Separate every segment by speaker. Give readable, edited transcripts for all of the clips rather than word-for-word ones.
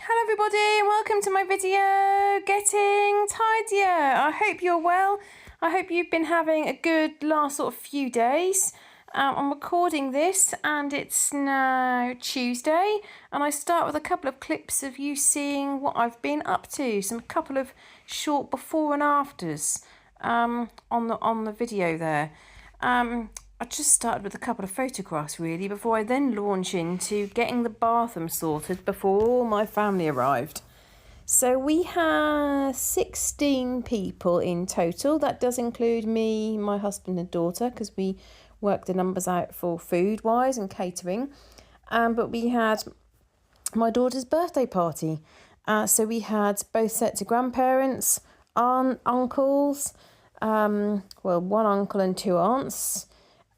Speaker 1: Hello everybody and welcome to my video, Getting Tidier. I hope you're well. I hope you've been having a good last sort of few days. I'm recording this and it's now Tuesday, and I start with a couple of clips of you seeing what I've been up to. Some couple of short before and afters on the video there. I just started with a couple of photographs really before I then launch into getting the bathroom sorted before all my family arrived. So we have 16 people in total. That does include me, my husband and daughter, because we work the numbers out for food wise and catering. But we had my daughter's birthday party. So we had both sets of grandparents, uncles, one uncle and two aunts,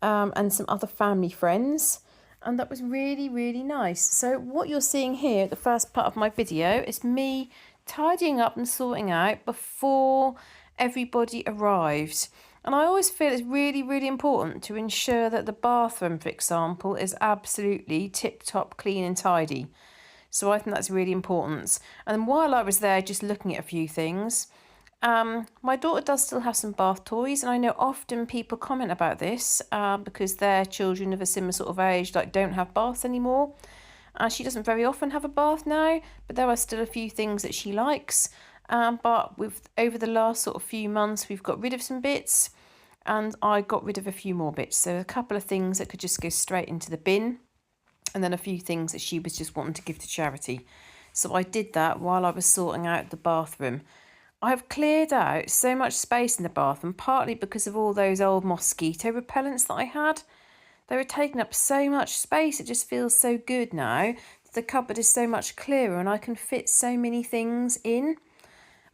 Speaker 1: and some other family friends, and that was really, really nice. So what you're seeing here, the first part of my video, is me tidying up and sorting out before everybody arrives. And I always feel it's really, really important to ensure that the bathroom, for example, is absolutely tip-top clean and tidy. So I think that's really important. And while I was there just looking at a few things, my daughter does still have some bath toys, and I know often people comment about this because their children of a similar sort of age don't have baths anymore. She doesn't very often have a bath now, but there are still a few things that she likes. But over the last sort of few months, we've got rid of some bits, and I got rid of a few more bits. So a couple of things that could just go straight into the bin, and then a few things that she was just wanting to give to charity. So I did that while I was sorting out the bathroom. I've cleared out so much space in the bathroom, partly because of all those old mosquito repellents that I had. They were taking up so much space, it just feels so good now. The cupboard is so much clearer and I can fit so many things in.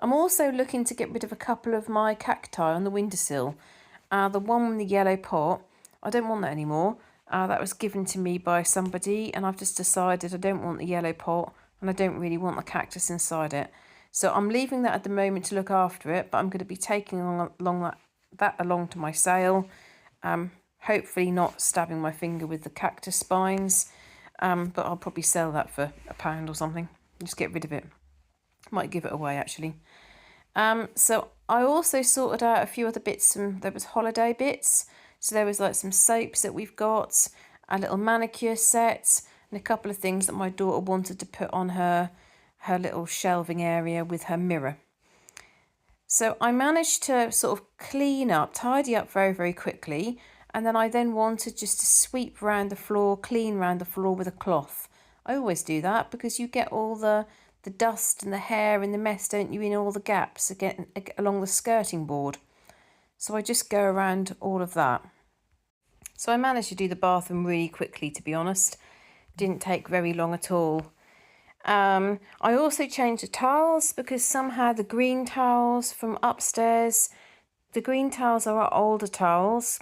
Speaker 1: I'm also looking to get rid of a couple of my cacti on the windowsill. The one with the yellow pot, I don't want that anymore. That was given to me by somebody, and I've just decided I don't want the yellow pot and I don't really want the cactus inside it. So I'm leaving that at the moment to look after it, but I'm going to be taking that along to my sale. Hopefully not stabbing my finger with the cactus spines, but I'll probably sell that for £1 or something. Just get rid of it. Might give it away actually. So I also sorted out a few other bits. There was holiday bits. So there was like some soaps that we've got, a little manicure set, and a couple of things that my daughter wanted to put on her little shelving area with her mirror. So I managed to sort of tidy up very, very quickly, and then I wanted just to sweep around the floor, clean around the floor with a cloth. I always do that because you get all the dust and the hair and the mess, don't you, in all the gaps again along the skirting board. So I just go around all of that. So I managed to do the bathroom really quickly, to be honest. Didn't take very long at all. I also changed the towels because somehow the green towels from upstairs, the green towels are our older towels.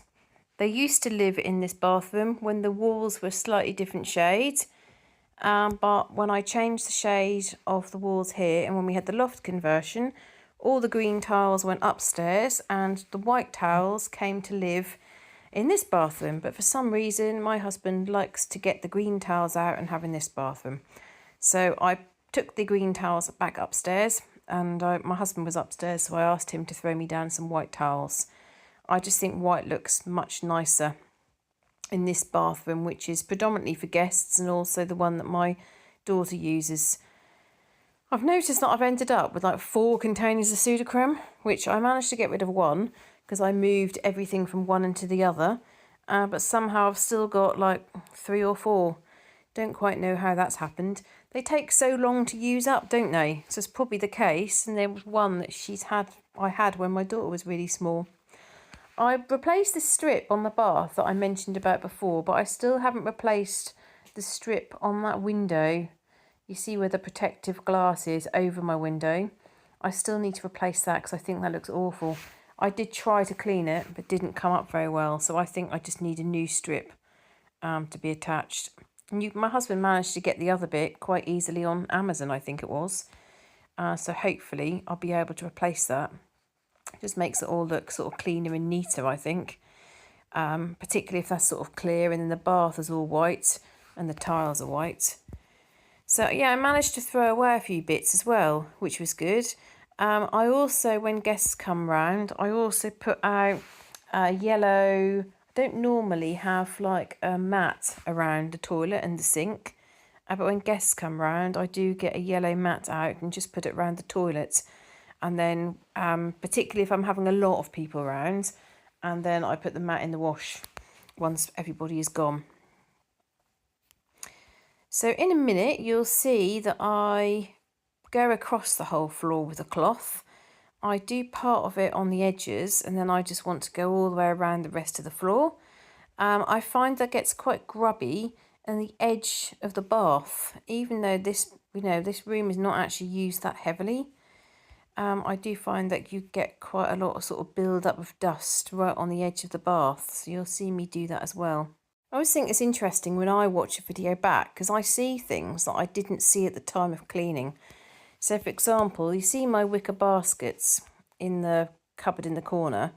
Speaker 1: They used to live in this bathroom when the walls were slightly different shades. But when I changed the shade of the walls here and when we had the loft conversion, all the green towels went upstairs and the white towels came to live in this bathroom. But for some reason, my husband likes to get the green towels out and have in this bathroom. So I took the green towels back upstairs, and my husband was upstairs, so I asked him to throw me down some white towels. I just think white looks much nicer in this bathroom, which is predominantly for guests and also the one that my daughter uses. I've noticed that I've ended up with like 4 containers of Sudocrem, which I managed to get rid of one because I moved everything from one into the other, but somehow I've still got like 3 or 4. Don't quite know how that's happened. They take so long to use up, don't they? So it's probably the case. And there was one that I had when my daughter was really small. I replaced the strip on the bath that I mentioned about before, but I still haven't replaced the strip on that window. You see where the protective glass is over my window. I still need to replace that because I think that looks awful. I did try to clean it, but didn't come up very well. So I think I just need a new strip to be attached. My husband managed to get the other bit quite easily on Amazon, I think it was. So hopefully I'll be able to replace that. It just makes it all look sort of cleaner and neater, I think. Particularly if that's sort of clear and then the bath is all white and the tiles are white. So yeah, I managed to throw away a few bits as well, which was good. I also, when guests come round, I also put out yellow. I don't normally have like a mat around the toilet and the sink, but when guests come round, I do get a yellow mat out and just put it around the toilet. And then particularly if I'm having a lot of people around, and then I put the mat in the wash once everybody is gone. So in a minute you'll see that I go across the whole floor with a cloth. I do part of it on the edges, and then I just want to go all the way around the rest of the floor. I find that gets quite grubby in the edge of the bath, even though this room is not actually used that heavily. I do find that you get quite a lot of sort of build up of dust right on the edge of the bath, so you'll see me do that as well. I always think it's interesting when I watch a video back because I see things that I didn't see at the time of cleaning. So for example, you see my wicker baskets in the cupboard in the corner.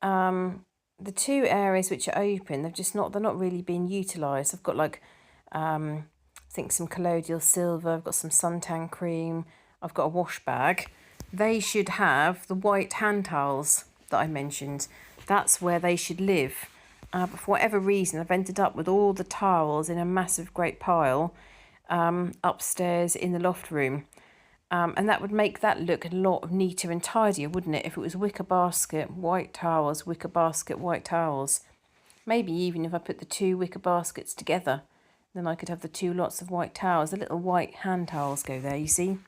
Speaker 1: The two areas which are open, they're not really being utilised. I've got like I think some colloidal silver, I've got some suntan cream, I've got a wash bag. They should have the white hand towels that I mentioned. That's where they should live. But for whatever reason, I've ended up with all the towels in a massive great pile upstairs in the loft room. And that would make that look a lot neater and tidier, wouldn't it? If it was wicker basket, white towels, wicker basket, white towels. Maybe even if I put the two wicker baskets together, then I could have the two lots of white towels. The little white hand towels go there, you see.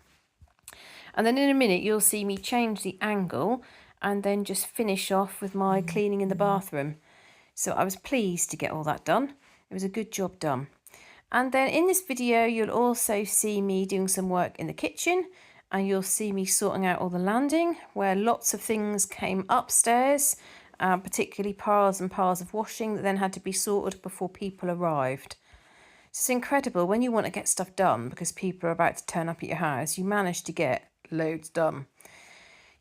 Speaker 1: And then in a minute, you'll see me change the angle and then just finish off with my cleaning in the bathroom. So I was pleased to get all that done. It was a good job done. And then in this video, you'll also see me doing some work in the kitchen, and you'll see me sorting out all the landing where lots of things came upstairs, particularly piles and piles of washing that then had to be sorted before people arrived. It's incredible when you want to get stuff done because people are about to turn up at your house, you manage to get loads done.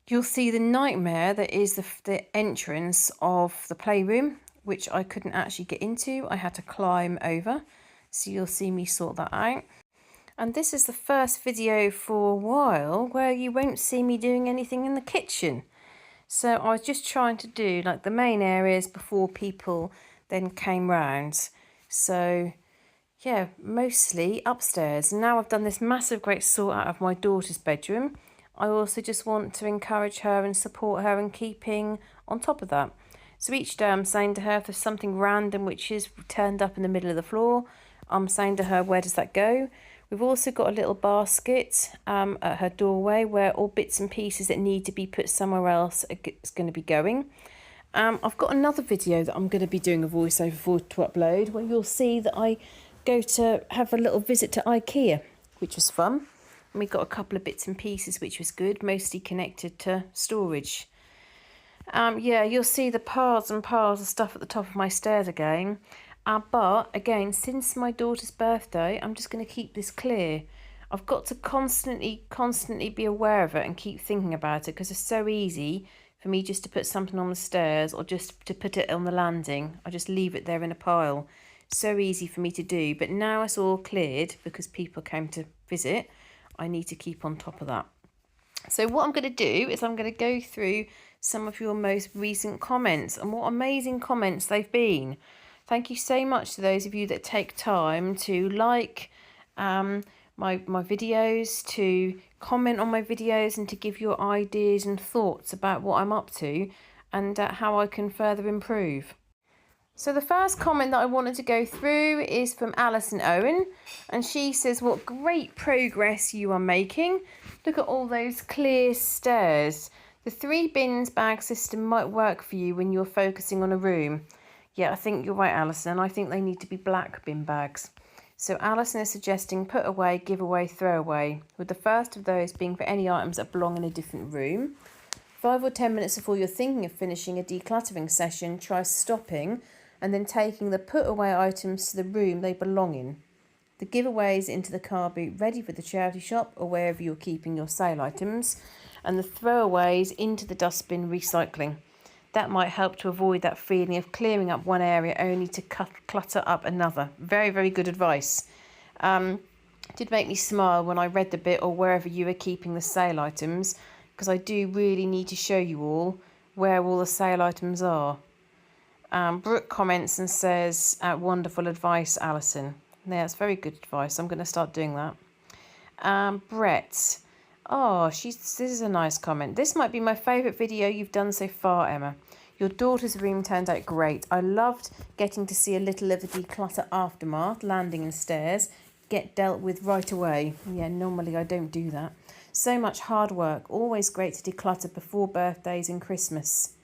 Speaker 1: You'll see the nightmare that is the entrance of the playroom, which I couldn't actually get into. I had to climb over. So you'll see me sort that out. And this is the first video for a while where you won't see me doing anything in the kitchen. So I was just trying to do like the main areas before people then came round. So yeah, mostly upstairs. Now I've done this massive great sort out of my daughter's bedroom. I also just want to encourage her and support her in keeping on top of that. So each day I'm saying to her if there's something random which is turned up in the middle of the floor, I'm saying to her, where does that go? We've also got a little basket at her doorway where all bits and pieces that need to be put somewhere else is going to be going. I've got another video that I'm going to be doing a voiceover for to upload where you'll see that I go to have a little visit to IKEA, which was fun. And we got a couple of bits and pieces which was good, mostly connected to storage. Yeah, you'll see the piles and piles of stuff at the top of my stairs again. But again, since my daughter's birthday, I'm just going to keep this clear. I've got to constantly be aware of it and keep thinking about it because it's so easy for me just to put something on the stairs or just to put it on the landing. I just leave it there in a pile. So easy for me to do. But now it's all cleared because people came to visit, I need to keep on top of that. So what I'm going to do is I'm going to go through some of your most recent comments and what amazing comments they've been. Thank you so much to those of you that take time to like my videos, to comment on my videos and to give your ideas and thoughts about what I'm up to and how I can further improve. So the first comment that I wanted to go through is from Alison Owen, and she says, what great progress you are making. Look at all those clear stairs. The 3 bins bag system might work for you when you're focusing on a room. Yeah, I think you're right, Alison. I think they need to be black bin bags. So Alison is suggesting put away, give away, throw away, with the first of those being for any items that belong in a different room. 5 or 10 minutes before you're thinking of finishing a decluttering session, try stopping and then taking the put away items to the room they belong in. The giveaways into the car boot ready for the charity shop or wherever you're keeping your sale items, and the throwaways into the dustbin recycling. That might help to avoid that feeling of clearing up one area only to clutter up another. Very, very good advice. It did make me smile when I read the bit, or wherever you were keeping the sale items, because I do really need to show you all where all the sale items are. Brooke comments and says, wonderful advice, Alison. Yeah, it's very good advice. I'm going to start doing that. Brett. Oh, this is a nice comment. This might be my favourite video you've done so far, Emma. Your daughter's room turned out great. I loved getting to see a little of the declutter aftermath, landing and stairs, get dealt with right away. Yeah, normally I don't do that. So much hard work. Always great to declutter before birthdays and Christmas.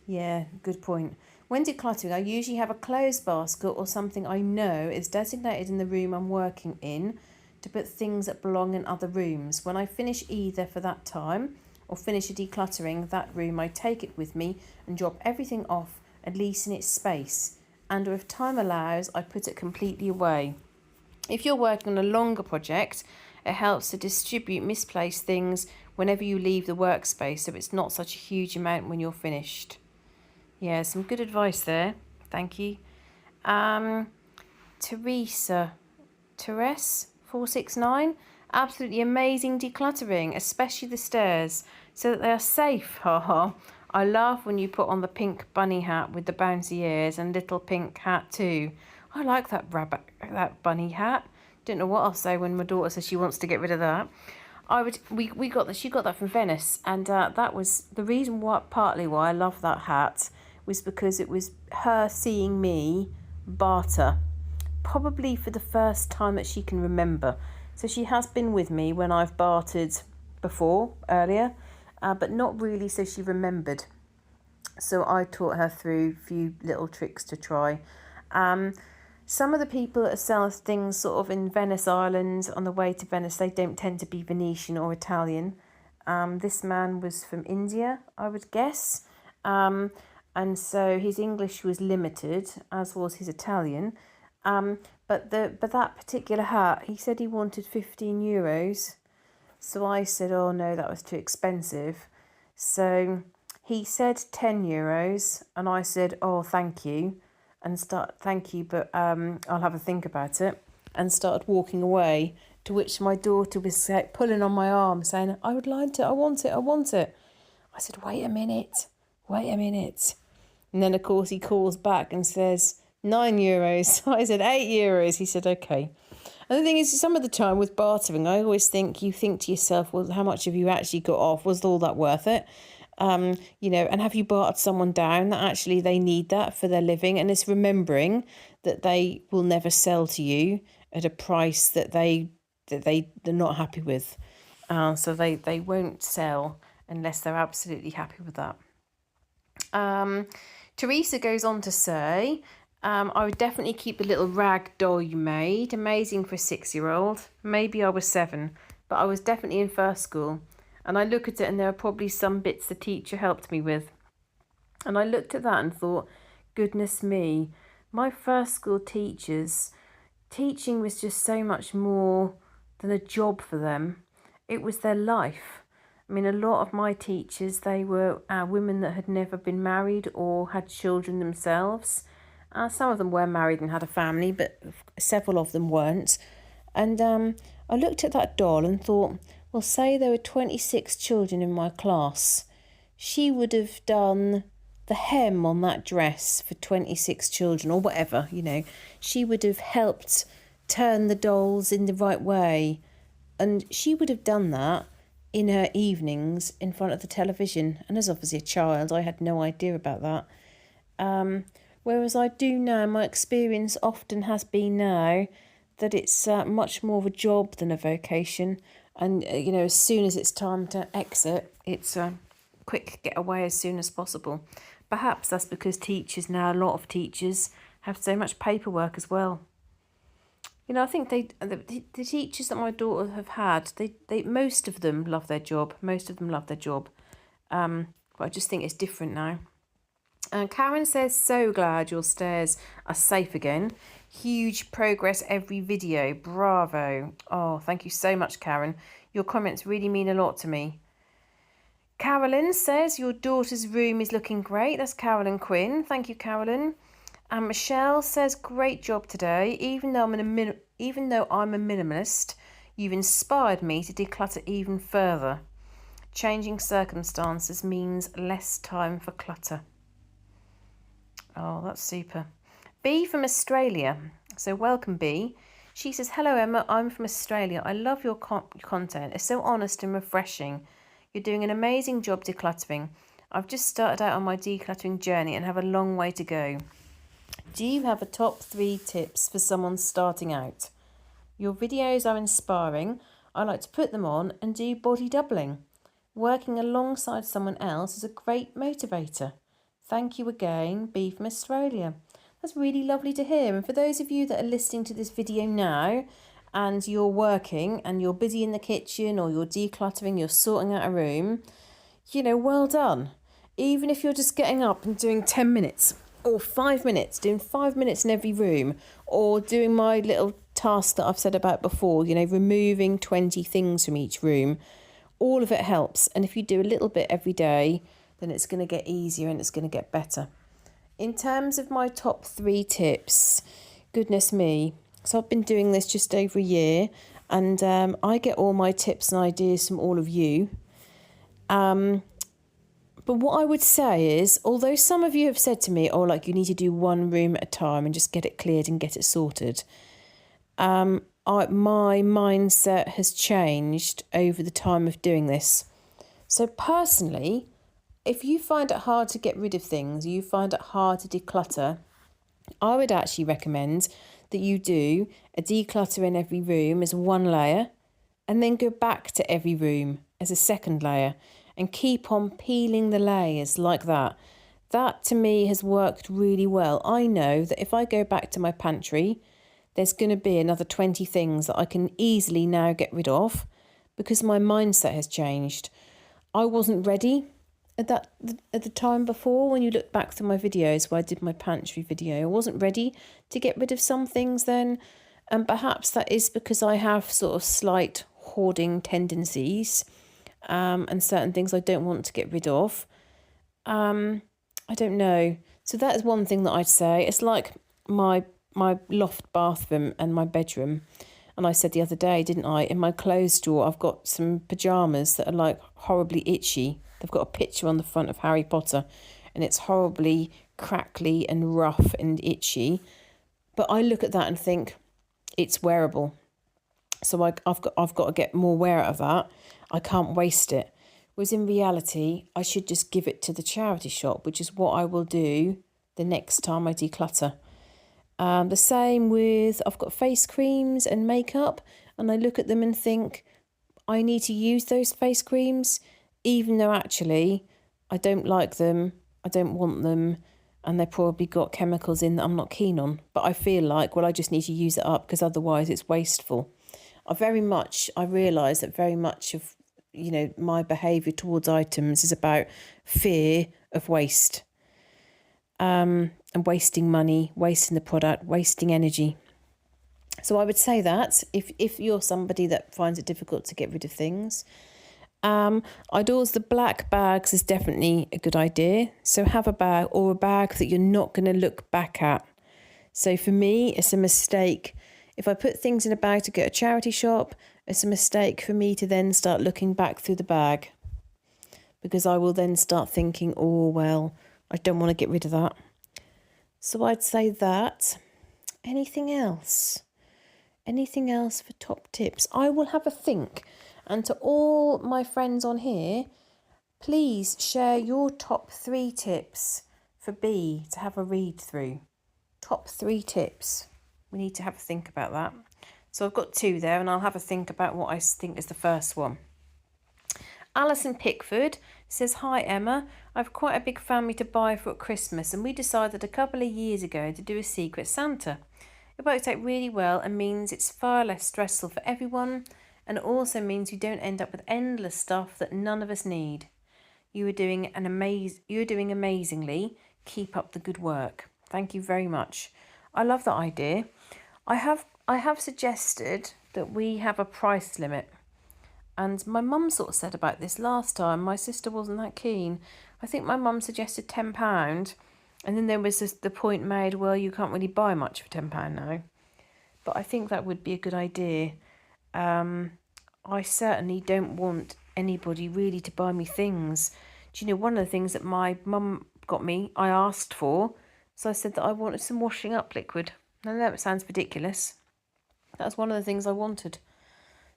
Speaker 1: Yeah, good point. When decluttering, I usually have a clothes basket or something I know is designated in the room I'm working in to put things that belong in other rooms. When I finish either for that time or finish a decluttering that room, I take it with me and drop everything off, at least in its space. And if time allows, I put it completely away. If you're working on a longer project, it helps to distribute misplaced things whenever you leave the workspace, so it's not such a huge amount when you're finished. Yeah, some good advice there. Thank you. Therese 469. Absolutely amazing decluttering, especially the stairs, so that they are safe. Haha. I love when you put on the pink bunny hat with the bouncy ears and little pink hat too. I like that that bunny hat. Don't know what I'll say when my daughter says she wants to get rid of that. She got that from Venice, and that was the reason partly why I love that hat, was because it was her seeing me barter, probably for the first time that she can remember. So she has been with me when I've bartered before, earlier, but not really so she remembered. So I taught her through a few little tricks to try. Some of the people that sell things sort of in Venice Island on the way to Venice, they don't tend to be Venetian or Italian. This man was from India, I would guess. And so his English was limited, as was his Italian. But that particular hat, he said he wanted €15. So I said, oh no, that was too expensive. So he said €10, and I said, oh, thank you, but I'll have a think about it, and started walking away. To which my daughter was pulling on my arm, saying, I would like it, I want it. I said, wait a minute. And then, of course, he calls back and says, €9. I said, €8. He said, okay. And the thing is, some of the time with bartering, I always think to yourself, well, how much have you actually got off? Was all that worth it? And have you bartered someone down that actually they need that for their living? And it's remembering that they will never sell to you at a price that they're not happy with. So they won't sell unless they're absolutely happy with that. Teresa goes on to say, I would definitely keep the little rag doll you made. Amazing for a 6-year-old. Maybe I was 7, but I was definitely in first school. And I look at it and there are probably some bits the teacher helped me with. And I looked at that and thought, goodness me, my first school teachers, teaching was just so much more than a job for them. It was their life. I mean, a lot of my teachers, they were women that had never been married or had children themselves. Some of them were married and had a family, but several of them weren't. And I looked at that doll and thought, well, say there were 26 children in my class. She would have done the hem on that dress for 26 children or whatever, She would have helped turn the dolls in the right way. And she would have done that in her evenings in front of the television. And as obviously a child, I had no idea about that. Whereas I do know, my experience often has been now that it's much more of a job than a vocation. And, as soon as it's time to exit, it's a quick get away as soon as possible. Perhaps that's because teachers now, a lot of teachers, have so much paperwork as well. I think the teachers that my daughter have had, they most of them love their job. But I just think it's different now. Karen says, so glad your stairs are safe again. Huge progress every video. Bravo. Oh, thank you so much, Karen. Your comments really mean a lot to me. Carolyn says, your daughter's room is looking great. That's Carolyn Quinn. Thank you, Carolyn. And Michelle says, great job today. Even though I'm a minimalist, You've inspired me to declutter even further. Changing circumstances means less time for clutter. Oh, that's super. B from Australia. So welcome, B. She says, hello, Emma. I'm from Australia. I love your content. It's so honest and refreshing. You're doing an amazing job decluttering. I've just started out on my decluttering journey and have a long way to go. Do you have a top 3 tips for someone starting out? Your videos are inspiring. I like to put them on and do body doubling. Working alongside someone else is a great motivator. Thank you again, B from Australia. That's really lovely to hear. And for those of you that are listening to this video now and you're working and you're busy in the kitchen or you're decluttering, you're sorting out a room, well done. Even if you're just getting up and doing 10 minutes or 5 minutes, doing 5 minutes in every room, or doing my little task that I've said about before, removing 20 things from each room, all of it helps. And if you do a little bit every day, then it's going to get easier and it's going to get better. In terms of my top 3 tips, goodness me. So I've been doing this just over a year, and I get all my tips and ideas from all of you. But what I would say is, although some of you have said to me, you need to do one room at a time and just get it cleared and get it sorted, my mindset has changed over the time of doing this. So personally, if you find it hard to get rid of things, you find it hard to declutter, I would actually recommend that you do a declutter in every room as one layer, and then go back to every room as a second layer, and keep on peeling the layers like that. That to me has worked really well. I know that if I go back to my pantry, there's going to be another 20 things that I can easily now get rid of because my mindset has changed. I wasn't ready at the time before. When you look back through my videos where I did my pantry video, I wasn't ready to get rid of some things then. And perhaps that is because I have sort of slight hoarding tendencies. And certain things I don't want to get rid of. I don't know. So that is one thing that I'd say. It's like my loft bathroom and my bedroom. And I said the other day, didn't I? In my clothes drawer, I've got some pyjamas that are horribly itchy. They've got a picture on the front of Harry Potter, and it's horribly crackly and rough and itchy. But I look at that and think it's wearable. So I've got to get more wear out of that. I can't waste it. Whereas in reality, I should just give it to the charity shop, which is what I will do the next time I declutter. The same with, I've got face creams and makeup, and I look at them and think, I need to use those face creams, even though actually I don't like them, I don't want them, and they've probably got chemicals in that I'm not keen on. But I feel like, I just need to use it up because otherwise it's wasteful. I realise that very much of my behaviour towards items is about fear of waste, and wasting money, wasting the product, wasting energy. So I would say that if you're somebody that finds it difficult to get rid of things, the black bags is definitely a good idea. So have a bag that you're not going to look back at. So for me, it's a mistake. If I put things in a bag to go to a charity shop, it's a mistake for me to then start looking back through the bag, because I will then start thinking, I don't want to get rid of that. So I'd say that. Anything else? Anything else for top tips? I will have a think. And to all my friends on here, please share your top 3 tips for B to have a read through. Top 3 tips. We need to have a think about that. So I've got 2 there, and I'll have a think about what I think is the first one. Alison Pickford says, hi Emma, I've quite a big family to buy for at Christmas, and we decided a couple of years ago to do a Secret Santa. It worked out really well and means it's far less stressful for everyone, and it also means you don't end up with endless stuff that none of us need. You are doing amazingly. Keep up the good work. Thank you very much. I love that idea. I have suggested that we have a price limit. And my mum sort of said about this last time. My sister wasn't that keen. I think my mum suggested £10. And then there was the point made, you can't really buy much for £10 now. But I think that would be a good idea. I certainly don't want anybody really to buy me things. Do you know, one of the things that my mum got me, I asked for, so I said that I wanted some washing up liquid. I know it sounds ridiculous. That was one of the things I wanted.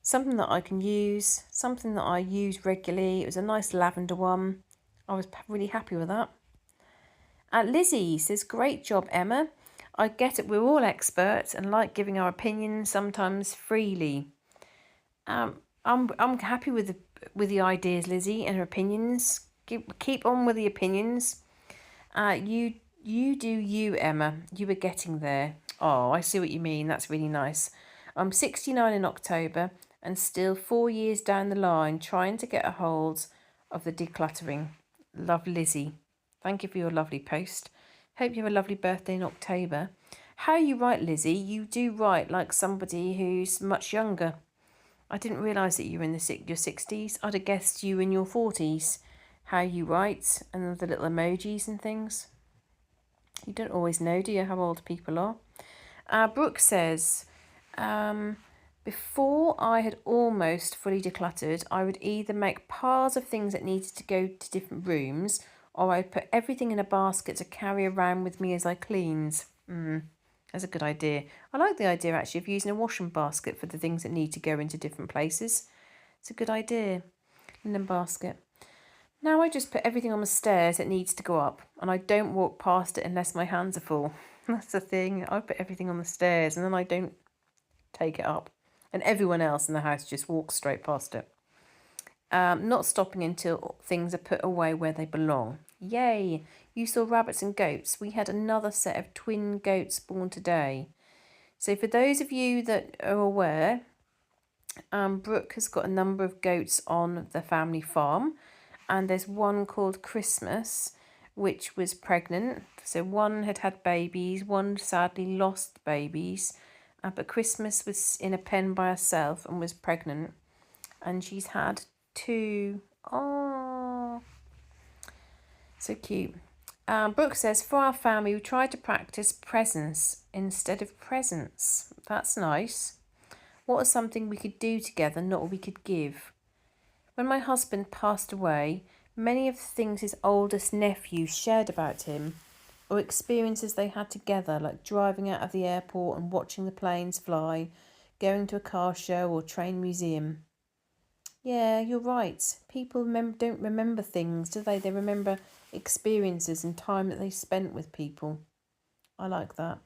Speaker 1: Something that I can use, something that I use regularly. It was a nice lavender one. I was really happy with that. Lizzie says, great job, Emma. I get it, we're all experts and like giving our opinions, sometimes freely. I'm happy with the ideas, Lizzie, and her opinions. Keep on with the opinions. You do you, Emma. You were getting there. Oh, I see what you mean. That's really nice. I'm 69 in October and still 4 years down the line trying to get a hold of the decluttering. Love, Lizzie. Thank you for your lovely post. Hope you have a lovely birthday in October. How you write, Lizzie? You do write like somebody who's much younger. I didn't realise that you were in your 60s. I'd have guessed you in your 40s. How you write and the little emojis and things. You don't always know, do you, how old people are? Brooke says, before I had almost fully decluttered, I would either make piles of things that needed to go to different rooms, or I'd put everything in a basket to carry around with me as I cleaned. That's a good idea. I like the idea actually of using a washing basket for the things that need to go into different places. It's a good idea. Linen basket. Now I just put everything on the stairs that needs to go up, and I don't walk past it unless my hands are full. That's the thing. I put everything on the stairs and then I don't take it up. And everyone else in the house just walks straight past it. Not stopping until things are put away where they belong. Yay! You saw rabbits and goats. We had another set of twin goats born today. So for those of you that are aware, Brooke has got a number of goats on the family farm. And there's one called Christmas, which was pregnant. So one had had babies, one sadly lost babies. But Christmas was in a pen by herself and was pregnant. And she's had 2. Oh, so cute. Brooke says, for our family, we tried to practice presence instead of presents. That's nice. What is something we could do together, not what we could give? When my husband passed away, many of the things his oldest nephew shared about him or experiences they had together, like driving out of the airport and watching the planes fly, going to a car show or train museum. Yeah, you're right. People don't remember things, do they? They remember experiences and time that they spent with people. I like that.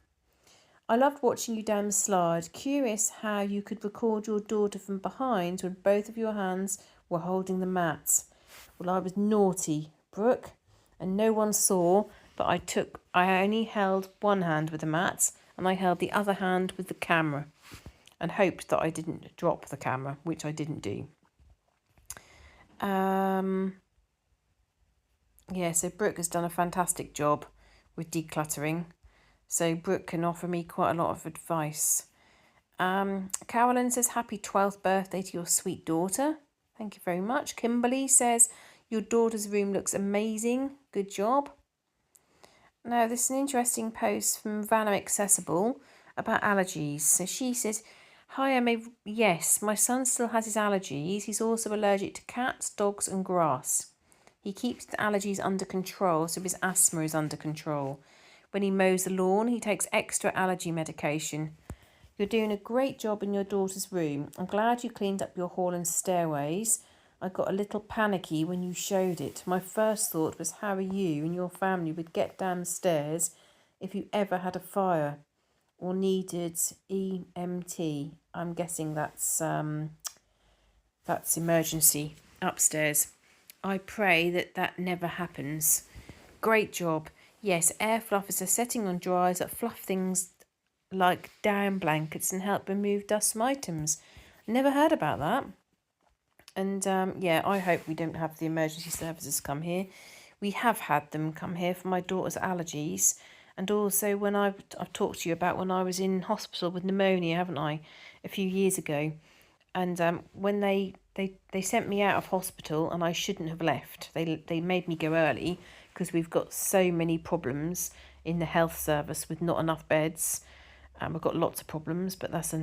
Speaker 1: I loved watching you down the slide. Curious how you could record your daughter from behind when both of your hands were holding the mat. Well, I was naughty, Brooke, and no one saw, but I only held one hand with the mat and I held the other hand with the camera and hoped that I didn't drop the camera, which I didn't do. Yeah, so Brooke has done a fantastic job with decluttering. So Brooke can offer me quite a lot of advice. Carolyn says, happy 12th birthday to your sweet daughter. Thank you very much. Kimberly says, your daughter's room looks amazing. Good job. Now, this is an interesting post from Vanna Accessible about allergies. So she says, hi, Emma. Yes, my son still has his allergies. He's also allergic to cats, dogs and grass. He keeps the allergies under control, so his asthma is under control. When he mows the lawn, he takes extra allergy medication. You're doing a great job in your daughter's room. I'm glad you cleaned up your hall and stairways. I got a little panicky when you showed it. My first thought was how you and your family would get down the stairs if you ever had a fire or needed EMT. I'm guessing that's emergency upstairs. I pray that never happens. Great job. Yes, air fluffers are setting on dryers that fluff things like down blankets and help remove dust from items. Never heard about that. And yeah, I hope we don't have the emergency services come here. We have had them come here for my daughter's allergies. And also when I've talked to you about when I was in hospital with pneumonia, haven't I, a few years ago. And when they sent me out of hospital and I shouldn't have left. They made me go early because we've got so many problems in the health service with not enough beds. We've got lots of problems, but that's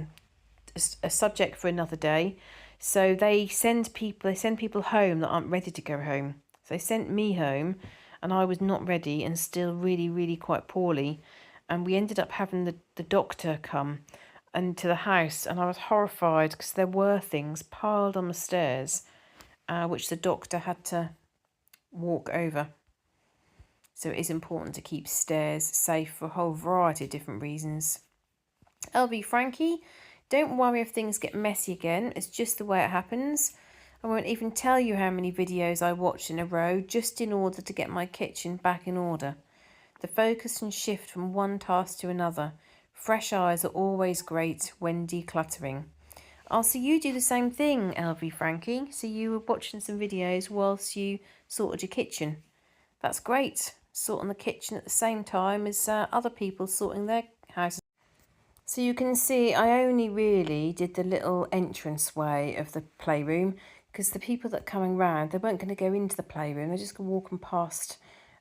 Speaker 1: a subject for another day. So they send people home that aren't ready to go home. So they sent me home, and I was not ready and still really, really quite poorly. And we ended up having the doctor come into the house, and I was horrified because there were things piled on the stairs, which the doctor had to walk over. So it is important to keep stairs safe for a whole variety of different reasons. LV Frankie, don't worry if things get messy again. It's just the way it happens. I won't even tell you how many videos I watched in a row just in order to get my kitchen back in order. The focus and shift from one task to another. Fresh eyes are always great when decluttering. I'll see you do the same thing, LV Frankie. So you were watching some videos whilst you sorted your kitchen. That's great. Sorting the kitchen at the same time as other people sorting their houses. So you can see I only really did the little entranceway of the playroom because the people that are coming round, they weren't going to go into the playroom. They're just going to walk them past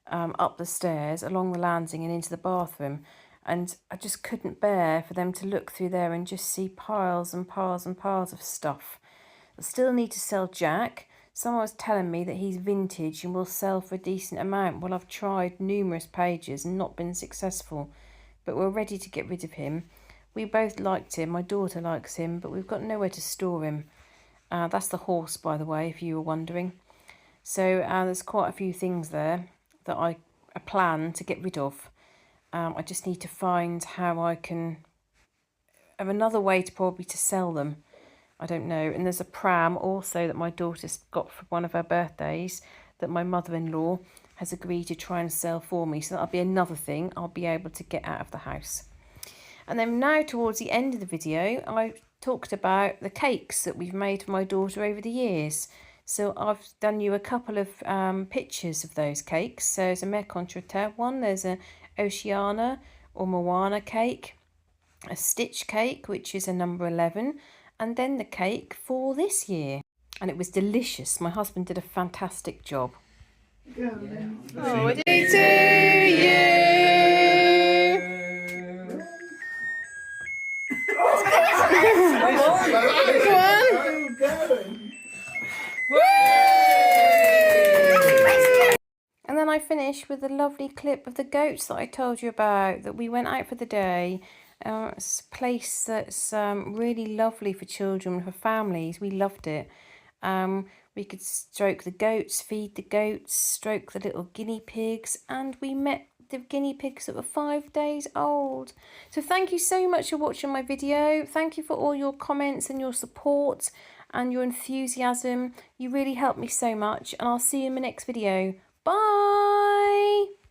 Speaker 1: up the stairs, along the landing and into the bathroom. And I just couldn't bear for them to look through there and just see piles and piles and piles of stuff. I still need to sell Jack. Someone was telling me that he's vintage and will sell for a decent amount. Well, I've tried numerous pages and not been successful, but we're ready to get rid of him. We both liked him. My daughter likes him, but we've got nowhere to store him. That's the horse, by the way, if you were wondering. So there's quite a few things there that I plan to get rid of. I just need to find how I can have another way to probably to sell them. I don't know. And there's a pram also that my daughter's got for one of her birthdays that my mother-in-law has agreed to try and sell for me. So that'll be another thing I'll be able to get out of the house. And then now towards the end of the video, I talked about the cakes that we've made for my daughter over the years. So I've done you a couple of pictures of those cakes. So there's a Mère Contre Terre one, there's a Oceana or Moana cake, a Stitch cake, which is a number 11, and then the cake for this year. And it was delicious. My husband did a fantastic job. Oh, to you! And then I finished with a lovely clip of the goats that I told you about, that we went out for the day. It's a place that's really lovely for children, for families. We loved it. We could stroke the goats, feed the goats, stroke the little guinea pigs, and we met the guinea pigs that were 5 days old. So thank you so much for watching my video. Thank you for all your comments and your support and your enthusiasm. You really helped me so much, and I'll see you in my next video. Bye!